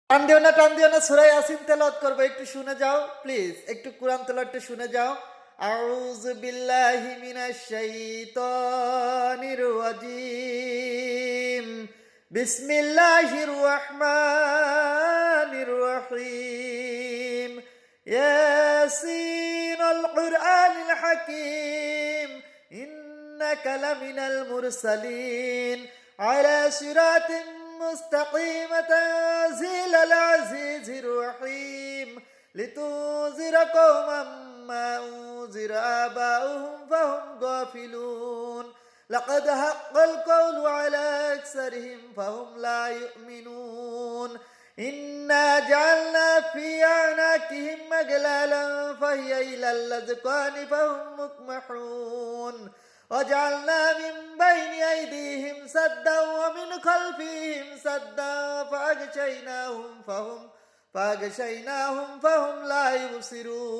টান দিও না, সূরা ইয়াসিন তেলাওয়াত করবো, একটু শুনে যাও প্লিজ, একটু কোরআন তেলাওয়াতটা শুনে যাও। আউযু বিল্লাহি মিনাশ শাইতানির রাজিম। বিসমিল্লাহির রহমানির রহিম। ইয়াসিনুল কুরআনিল হাকীম। ইন্নাকা লামিনাল মুরসালিন আলা সিরাতিন مستقيم تنزيل العزيز الرحيم لتنذر قوما ما أنذر آباؤهم فهم غافلون لقد حق القول على أكثرهم فهم لا يؤمنون إنا جعلنا في أعناقهم أغلالا فهي إلى الأذقان فهم مقمحون وجعلنا من بين أيديهم سدا ومن خلفهم سدا فأغشيناهم فهم لا يبصرون